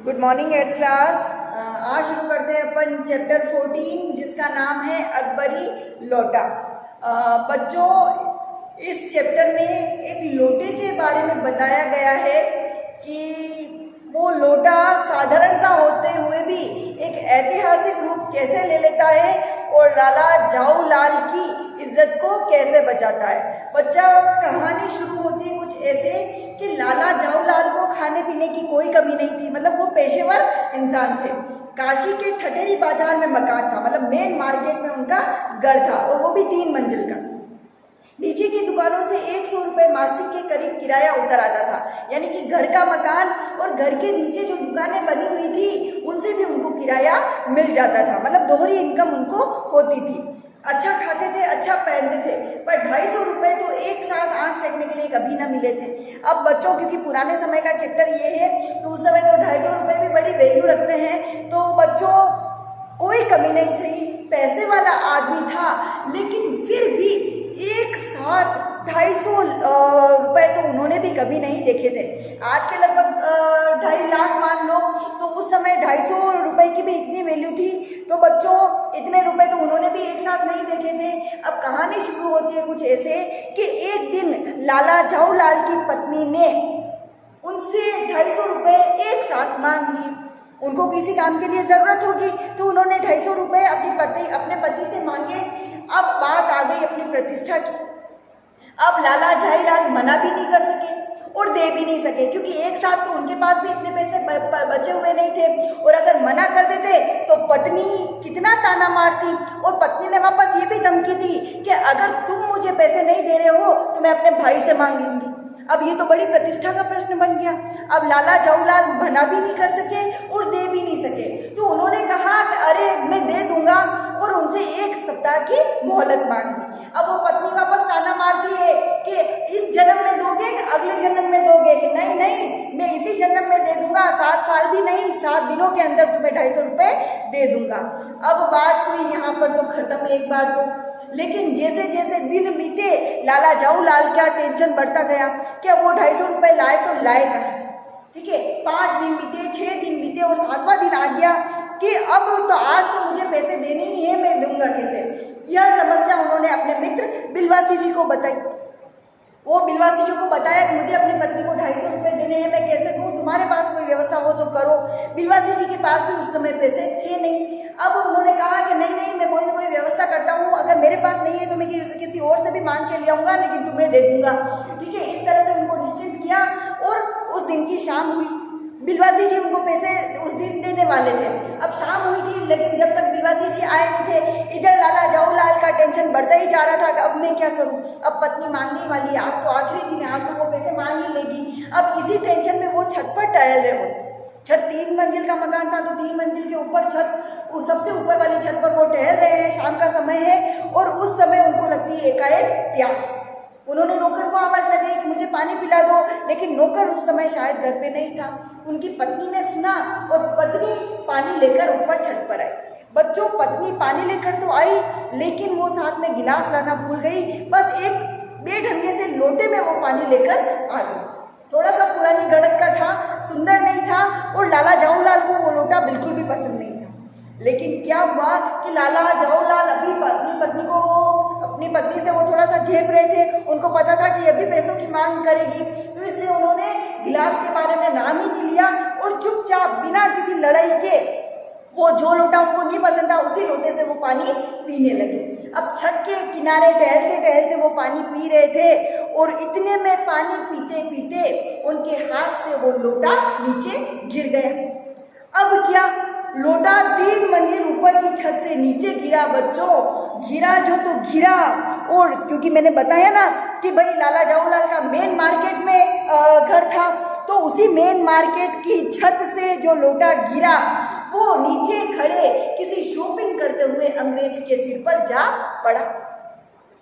Good morning eighth class. आज शुरू करते हैं अपन चैप्टर 14 जिसका नाम है अकबरी लोटा। बच्चों, इस चैप्टर में एक लोटे के बारे में बताया गया है कि वो लोटा साधारण सा होते हुए भी एक ऐतिहासिक रूप कैसे ले लेता है और लाला जाऊ लाल की इज्जत को कैसे बचाता है। बच्चा, कहानी शुरू होती है कुछ ऐसे कि लाला जाऊ लाल को खाने पीने की कोई कमी नहीं थी। मतलब वो पेशेवर इंसान थे। काशी के ठठेरी बाजार में मकान था, मतलब मेन मार्केट में उनका घर था और वो भी 3 मंजिल का। नीचे की दुकानों से 100 रुपये मासिक के करीब किराया उतर आता था। यानी कि घर का मकान और घर के नीचे जो दुकानें बनी हुई थी उनसे भी उनको किराया मिल जाता था। मतलब दोहरी इनकम उनको होती थी। अच्छा खाते थे, अच्छा पहनते थे, पर 250 रुपये तो एक साथ आंख सेकने के लिए कभी ना मिले थे। अब बच्चों, क्योंकि पुराने समय का चैप्टर ये है तो उस समय तो 250 रुपये भी बड़ी वैल्यू रखते हैं। तो बच्चों, कोई कमी नहीं थी, पैसे वाला आदमी था, लेकिन फिर भी एक साथ 250 रुपये तो उन्होंने भी कभी नहीं देखे थे। आज के लगभग 2.5 लाख मान लो, तो उस समय 250 रुपये की भी इतनी वैल्यू थी। तो बच्चों, इतने रुपए तो उन्होंने भी एक साथ नहीं देखे थे। अब कहानी शुरू होती है कुछ ऐसे कि एक दिन लाला जाऊ लाल की पत्नी ने उनसे 250 रुपये एक साथ मांग लिए। उनको किसी काम के लिए ज़रूरत होगी तो उन्होंने 250 रुपये अपने पति से मांगे। अब बात आ गई अपनी प्रतिष्ठा की। अब लाला जाऊ लाल मना भी नहीं कर सके और दे भी नहीं सके, क्योंकि एक साथ तो उनके पास भी इतने पैसे बचे हुए नहीं थे। और अगर मना कर देते तो पत्नी कितना ताना मारती, और पत्नी ने वापस ये भी धमकी दी कि अगर तुम मुझे पैसे नहीं दे रहे हो तो मैं अपने भाई से मांग लूंगी। अब ये तो बड़ी प्रतिष्ठा का प्रश्न बन गया। अब लाला जाऊ लाल मना भी नहीं कर सके और दे भी नहीं सके। तो उन्होंने कहा कि अरे मैं दे दूंगा, और उनसे 1 सप्ताह की मोहलत मांगी। अब वो पत्नी वापस ताना मारती है कि इस जन्म में दोगे कि अगले जन्म में दोगे, कि नहीं नहीं मैं इसी जन्म में दे दूंगा, 7 साल भी नहीं, 7 दिनों के अंदर तुम्हें 250 रुपये दे दूंगा। अब बात हुई यहाँ पर तो खत्म एक बार तो। लेकिन जैसे जैसे दिन बीते लाला जाऊ लाल का टेंशन बढ़ता गया कि अब वो 250 रुपये लाए तो लाए कहाँ। ठीक है, 5 दिन बीते, 6 दिन बीते और 7वां दिन आ गया कि अब तो आज तो मुझे पैसे देने ही है, मैं दूंगा कैसे। यह समस्या उन्होंने अपने मित्र बिलवासी जी को बताई। वो बिलवासी जी को बताया कि मुझे अपनी पत्नी को 250 रुपये देने हैं, मैं कैसे दूँ, तुम्हारे पास कोई व्यवस्था हो तो करो। बिलवासी जी के पास भी उस समय पैसे थे नहीं। अब उन्होंने कहा कि नहीं नहीं मैं कोई ना कोई व्यवस्था करता हूँ, अगर मेरे पास नहीं है तो मैं किसी और से भी मांग के ले आऊँगा, लेकिन तुम्हें दे दूंगा। ठीक है, इस तरह से उनको निश्चित किया और उस दिन की शाम हुई। बिलवासी जी उनको पैसे उस दिन देने वाले थे। अब शाम हुई थी, लेकिन जब तक बिलवासी जी आए नहीं थे, इधर लाला जाऊ लाल का टेंशन बढ़ता ही जा रहा था कि अब मैं क्या करूं। अब पत्नी मांगने वाली है, आज तो आखिरी दिन है, आज तो वो पैसे मांग ही लेगी। अब इसी टेंशन में वो छत पर टहल रहे होते। छत 3 मंजिल का मकान था, तो 3 मंजिल के ऊपर छत, उस सबसे ऊपर वाली छत पर वो टहल रहे हैं। शाम का समय है और उस समय उनको लगती है एकाएक प्यास। उन्होंने नौकर को आवाज लगाई कि मुझे पानी पिला दो, लेकिन नौकर उस समय शायद घर पे नहीं था। उनकी पत्नी ने सुना और पत्नी पानी लेकर ऊपर छत पर आई। बच्चों, पत्नी पानी लेकर तो आई, लेकिन वो साथ में गिलास लाना भूल गई। बस एक बेढंगे से लोटे में वो पानी लेकर आ गई। थोड़ा सा पुरानी गढ़त का था, सुंदर नहीं था, और लाला जाऊ लाल को वो लोटा बिल्कुल भी पसंद नहीं था। लेकिन क्या हुआ कि लाला जाऊ लाल अपनी पत्नी से वो थोड़ा सा झेप रहे थे। उनको पता था कि ये भी पैसों की मांग करेगी, तो इसलिए उन्होंने गिलास के बारे में नाम ही नहीं लिया और चुपचाप बिना किसी लड़ाई के वो जो लोटा उनको नहीं पसंद था उसी लोटे से वो पानी पीने लगे। अब छत के किनारे टहलते टहलते वो पानी पी रहे थे और इतने में पानी पीते पीते उनके हाथ से वो लोटा नीचे गिर गया। अब क्या, लोटा 3 मंजिल ऊपर की छत से नीचे गिरा। बच्चों, गिरा जो तो गिरा, और क्योंकि मैंने बताया ना कि भाई लाला जाऊ लाल का मेन मार्केट में घर था, तो उसी मेन मार्केट की छत से जो लोटा गिरा वो नीचे खड़े किसी शॉपिंग करते हुए अंग्रेज के सिर पर जा पड़ा।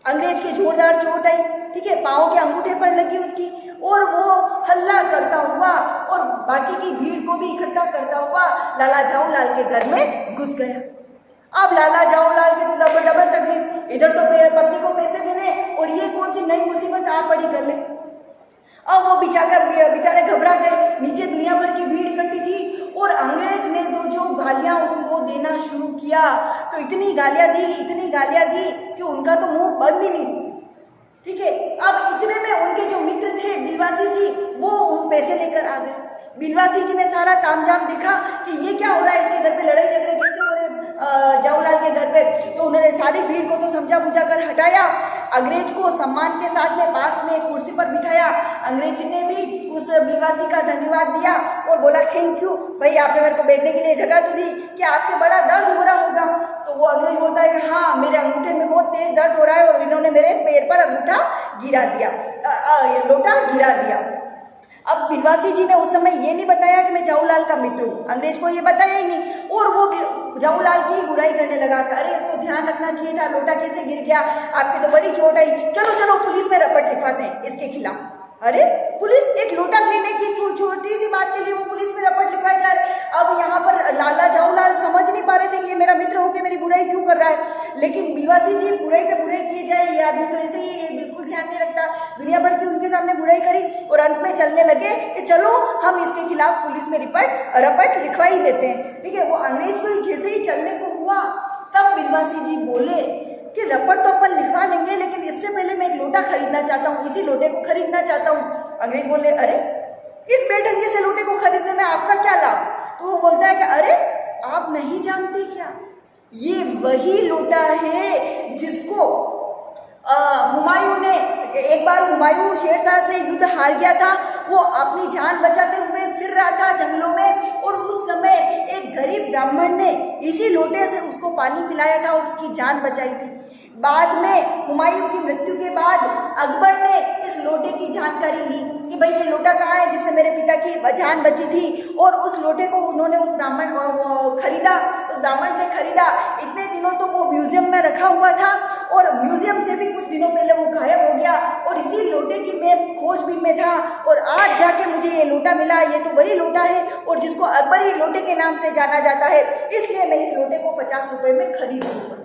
अंग्रेज की जोरदार चोट आई। ठीक है, पाँव के अंगूठे पर लगी उसकी, और वो हल्ला करता हुआ और बाकी की भीड़ को भी इकट्ठा करता हुआ लाला जाऊ लाल के घर में घुस गया। अब लाला जाऊ लाल की तो डबल तकलीफ, इधर तो पत्नी को पैसे देने और ये कौन सी नई मुसीबत आ पड़ी कर ले। अब वो बेचारे घबरा गए। नीचे दुनिया भर की भीड़ इकट्ठी थी और को देना शुरू किया तो इतनी गालियां दी कि उनका तो मुंह बंद ही नहीं। ठीक है, अब इतने में उनके जो मित्र थे बिलवासी जी, वो उन पैसे लेकर आ गए। बिलवासी जी ने सारा तामझाम देखा कि ये क्या हो रहा है, इसके घर पे लड़ाई झगड़े कैसे हो रहे जाऊलाल के घर पे। तो उन्होंने सारी भीड़ को तो समझा बुझा कर हटाया, अंग्रेज को सम्मान के साथ में पास में कुर्सी पर बिठाया। अंग्रेज ने भी उस बिलवासी का धन्यवाद दिया और बोला थैंक यू भाई, आपने मेरे को बैठने के लिए जगह तो दी, कि आपके बड़ा दर्द हो रहा होगा। तो वो अंग्रेज बोलता है कि हाँ, मेरे अंगूठे में बहुत तेज दर्द हो रहा है और इन्होंने मेरे पैर पर अंगूठा गिरा दिया, लोटा गिरा दिया। अब बिलवासी जी ने उस समय ये नहीं बताया कि मैं जाऊलाल का मित्र हूँ, अंग्रेज को ये बताया ही नहीं, और वो जाऊलाल की बुराई करने लगा कि अरे इसको ध्यान रखना चाहिए था, लोटा कैसे गिर गया, आपकी तो बड़ी चोट आई, चलो चलो पुलिस में रपट लिखवाते हैं इसके खिलाफ। अरे पुलिस, एक लोटा गिरने की छोटी सी बात के लिए वो पुलिस में रपट लिखवाए जा रहे। अब यहाँ पर लाला जाऊलाल समझ नहीं पा रहे थे कि ये मेरा मित्र होकर मेरी बुराई क्यों कर रहा है, लेकिन बिलवासी जी बुराई पे बुराई किए जाए, ये आदमी तो ऐसे ही बिल्कुल ध्यान नहीं रखता, दुनिया भर की उनके सामने बुराई करी और अंत में चलने लगे कि चलो हम इसके खिलाफ पुलिस में रपट लिखवा ही देते हैं। ठीक है, वो अंग्रेज को जैसे ही चलने को हुआ तब बिलवासी जी बोले कि रपट तो अपन लिखवा लेंगे, लेकिन इससे पहले मैं एक लोटा खरीदना चाहता हूँ, इसी लोटे को खरीदना चाहता हूँ। अंग्रेज बोले अरे इस बेढंगे से लोटे को खरीदने में आपका क्या लाभ। तो वो बोलता है कि अरे आप नहीं जानते क्या, ये वही लोटा है जिसको हुमायूं ने, एक बार हुमायूं शेरशाह से युद्ध हार गया था, वो अपनी जान बचाते हुए फिर रहा था जंगलों में, और उस समय एक गरीब ब्राह्मण ने इसी लोटे से उसको पानी पिलाया था और उसकी जान बचाई थी। बाद में हुमायूं की मृत्यु के बाद अकबर ने इस लोटे की जानकारी ली कि भाई ये लोटा कहाँ है जिससे मेरे पिता की जान बची थी, और उस लोटे को उन्होंने उस ब्राह्मण खरीदा, उस ब्राह्मण से खरीदा। इतने दिनों तो वो म्यूजियम में रखा हुआ था और म्यूजियम से भी कुछ दिनों पहले वो गायब हो गया, और इसी लोटे की मैं खोजबीन में था और आज जाके मुझे ये लोटा मिला। ये तो वही लोटा है और जिसको अकबरी लोटे के नाम से जाना जाता है, इसलिए मैं इस लोटे को 50 रुपए में खरीद लूंगा।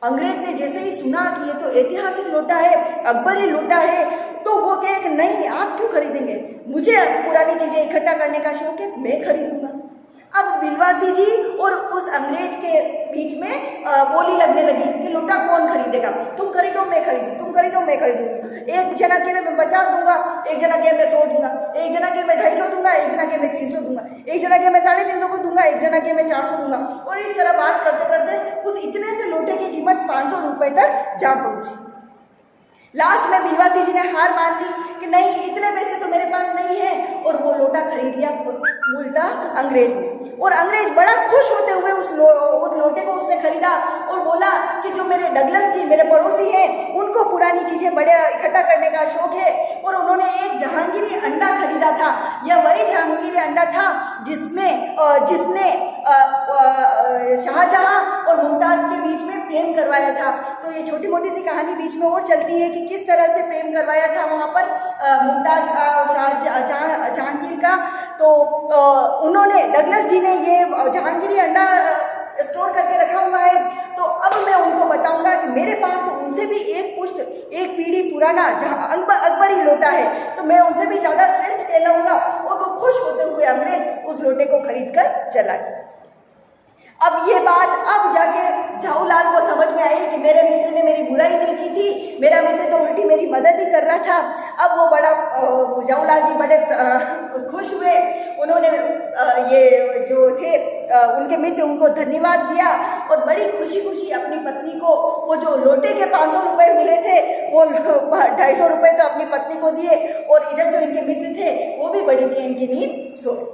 अंग्रेज ने जैसे ही सुना कि ये तो ऐतिहासिक लोटा है, अकबरी लोटा है, तो वो कहे कि नहीं आप क्यों खरीदेंगे, मुझे पुरानी चीजें इकट्ठा करने का शौक है, मैं खरीदूंगा। अब बिलवासी जी और उस अंग्रेज के बीच में बोली लगने लगी कि लोटा कौन खरीदेगा, तुम खरीदो मैं खरीदूँ, तुम खरीदो मैं खरीदूंगी। एक जना के मैं 50 दूंगा, एक जना के मैं 100 दूंगा, एक जना के मैं 250 दूंगा, एक जना के मैं 300 दूंगा, एक जना के मैं 350 को दूंगा, एक जना के मैं 400 दूंगा। और इस तरह बात करते करते उस इतने से लोटे की कीमत 500 रुपए तक जा पहुंची। लास्ट में बिलवासी जी ने हार मान ली कि नहीं, इतने पैसे तो मेरे पास नहीं है, और वो लोटा खरीद लिया मूलतः अंग्रेज ने। और अंग्रेज बड़ा खुश होते हुए उस लोटे को उसने खरीदा और बोला कि जो मेरे डगलस जी मेरे पड़ोसी हैं, उनको पुरानी चीजें बड़े इकट्ठा करने का शौक है, और उन्होंने एक जहांगीरी अंडा खरीदा था। यह वही जहांगीरी अंडा था जिसने शाहजहां और मुमताज के बीच में प्रेम करवाया था। तो ये छोटी मोटी सी कहानी बीच में और चलती है कि किस तरह से प्रेम करवाया था वहाँ पर मुमताज का और जहांगीर का। तो उन्होंने, डगलस जी ने ये जहांगीरी अंडा स्टोर करके रखा हुआ है। तो अब मैं उनको बताऊंगा कि मेरे पास तो उनसे भी एक पीढ़ी पुराना अकबरी लोटा है, तो मैं उनसे भी ज़्यादा श्रेष्ठ कहलाऊंगा। और वो खुश होते हुए अंग्रेज उस लोटे को खरीद कर चला गया। अब ये बात अब जाके जाऊलाल को समझ में आई कि मेरे मित्र ने मेरी बुराई नहीं की थी, मेरा मित्र तो उल्टी मेरी मदद ही कर रहा था। अब वो बड़ा जाऊलाल जी बड़े खुश हुए। उन्होंने ये जो थे उनके मित्र, उनको धन्यवाद दिया और बड़ी खुशी खुशी अपनी पत्नी को वो जो लोटे के 500 रुपये मिले थे वो 250 रुपये तो अपनी पत्नी को दिए, और इधर जो इनके मित्र थे वो भी बड़ी चैन की नींद सोए।